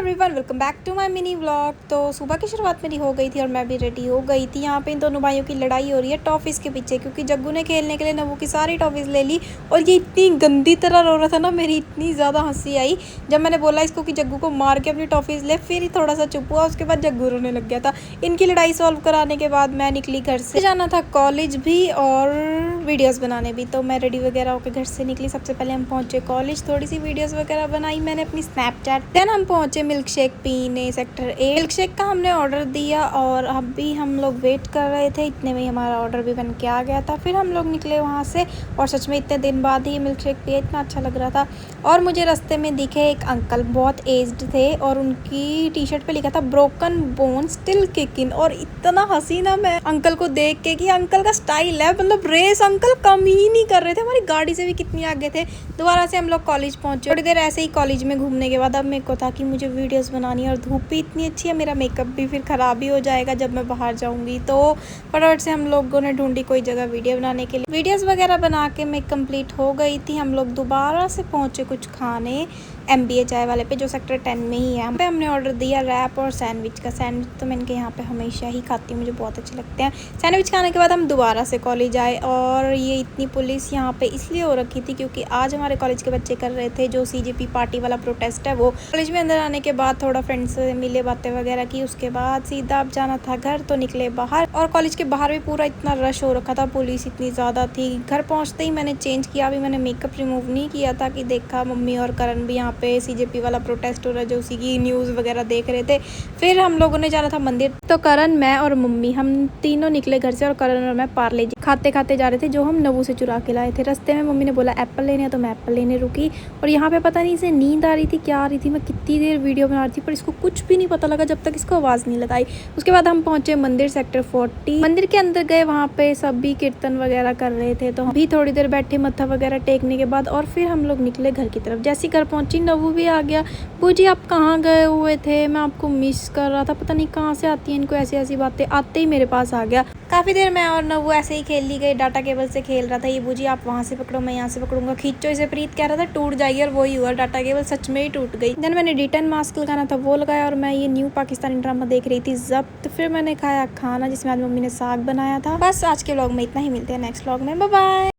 Everyone, welcome back to my mini vlog. तो सुबह की शुरुआत मेरी हो गई थी और मैं भी रेडी हो गई थी। यहाँ पे इन दोनों भाइयों की लड़ाई हो रही है टॉफीज़ के पीछे, क्योंकि जग्गू ने खेलने के लिए नवू की सारी टॉफीज़ ले ली और ये इतनी गंदी तरह रो रहा था ना, मेरी इतनी ज़्यादा हंसी आई जब मैंने बोला इसको कि जग्गू को मार के अपनी टॉफीज़ ले। फिर थोड़ा सा चुप हुआ, उसके बाद जग्गू रोने लग गया था। इनकी लड़ाई सॉल्व कराने के बाद मैं निकली घर से। जाना था कॉलेज भी और वीडियोस बनाने भी, तो मैं रेडी वगैरह होकर घर से निकली। सबसे पहले हम पहुंचे कॉलेज, थोड़ी सी वीडियोस वगैरह बनाई मैंने अपनी स्नैपचैट। देन हम पहुंचे मिल्क शेक पीने सेक्टर ए। मिल्क शेक का हमने ऑर्डर दिया और अभी हम लोग वेट कर रहे थे, इतने में हमारा ऑर्डर भी बन के आ गया था। फिर हम लोग निकले वहाँ से और सच में इतने दिन बाद ही मिल्क शेक पिए, इतना अच्छा लग रहा था। और मुझे रास्ते में दिखे एक अंकल, बहुत एज्ड थे और उनकी टी शर्ट पे लिखा था ब्रोकन बोन स्टिल किकिंग। और इतना हंसी ना मैं अंकल को देख के कि अंकल का स्टाइल है, मतलब रेस अंकल कम ही नहीं कर रहे थे, हमारी गाड़ी से भी कितनी आगे थे। दोबारा से हम लोग कॉलेज पहुंचे। थोड़ी देर ऐसे ही कॉलेज में घूमने के बाद अब मेरे को था कि मुझे वीडियोस बनानी है और धूप भी इतनी अच्छी है, मेरा मेकअप भी फिर ख़राब ही हो जाएगा जब मैं बाहर जाऊंगी। तो फटाफट से हम लोगों ने ढूंढी कोई जगह वीडियो बनाने के लिए। वीडियोस वगैरह बना के मैं कंप्लीट हो गई थी। हम लोग दोबारा से पहुंचे कुछ खाने MBA चाय वाले पे, जो सेक्टर 10 में ही है। यहाँ पे हमने ऑर्डर दिया रैप और सैंडविच का। सैंडविच तो मैं इनके यहाँ पे हमेशा ही खाती हूँ, मुझे बहुत अच्छे लगते हैं। सैंडविच खाने के बाद हम दोबारा से कॉलेज आए और ये इतनी पुलिस यहाँ पे इसलिए हो रखी थी क्योंकि आज हमारे कॉलेज के बच्चे कर रहे थे जो CJP पार्टी वाला प्रोटेस्ट है वो। कॉलेज में अंदर आने के बाद थोड़ा फ्रेंड्स से मिले, बातें वगैरह की, उसके बाद सीधा अब जाना था घर, तो निकले बाहर। और कॉलेज के बाहर भी पूरा इतना रश हो रखा था, पुलिस इतनी ज़्यादा थी। घर पहुँचते ही मैंने चेंज किया, अभी मैंने मेकअप रिमूव नहीं किया था कि देखा मम्मी और करण भी यहाँ पे CJP वाला प्रोटेस्ट हो रहा है जो उसी की न्यूज़ वगैरह देख रहे थे। फिर हम लोगों ने जाना था मंदिर, तो करण, मैं और मम्मी हम तीनों निकले घर से और करण और मैं पार्ले जी खाते खाते जा रहे थे जो हम नवू से चुरा के लाए थे। रास्ते में मम्मी ने बोला एप्पल लेने, तो मैं एप्पल लेने रुकी। और यहाँ पे पता नहीं इसे नींद आ रही थी क्या आ रही थी, मैं कितनी देर वीडियो बना रही थी पर इसको कुछ भी नहीं पता लगा जब तक इसको आवाज़ नहीं लगाई। उसके बाद हम पहुंचे मंदिर सेक्टर 40। मंदिर के अंदर गए, वहाँ पे सभी कीर्तन वगैरह कर रहे थे, तो हम भी थोड़ी देर बैठे मत्था वगैरह टेकने के बाद और फिर हम लोग निकले घर की तरफ। जैसे घर पहुंची नवू भी आ गया। बूजी आप कहाँ गए हुए थे, मैं आपको मिस कर रहा था, पता नहीं कहाँ से आती है इनको ऐसी ऐसी बातें। आते ही मेरे पास आ गया। काफ़ी देर मैं और नवू ऐसे ही खेल ली गई, डाटा केबल से खेल रहा था। ये बूजी आप वहाँ से पकड़ो, मैं यहाँ से पकड़ूंगा, खींचो इसे, प्रीत कह रहा था टूट जाएगी और वही हुआ, डाटा केबल सच में ही टूट गई। देन मैंने D10 मास्क लगाना था वो लगाया और मैं ये न्यू पाकिस्तानी ड्रामा देख रही थी जब्त। फिर मैंने खाया खाना जिसमें आज मम्मी ने साग बनाया था। बस आज के व्लॉग में इतना ही, मिलते हैं नेक्स्ट व्लॉग में, बाय बाय।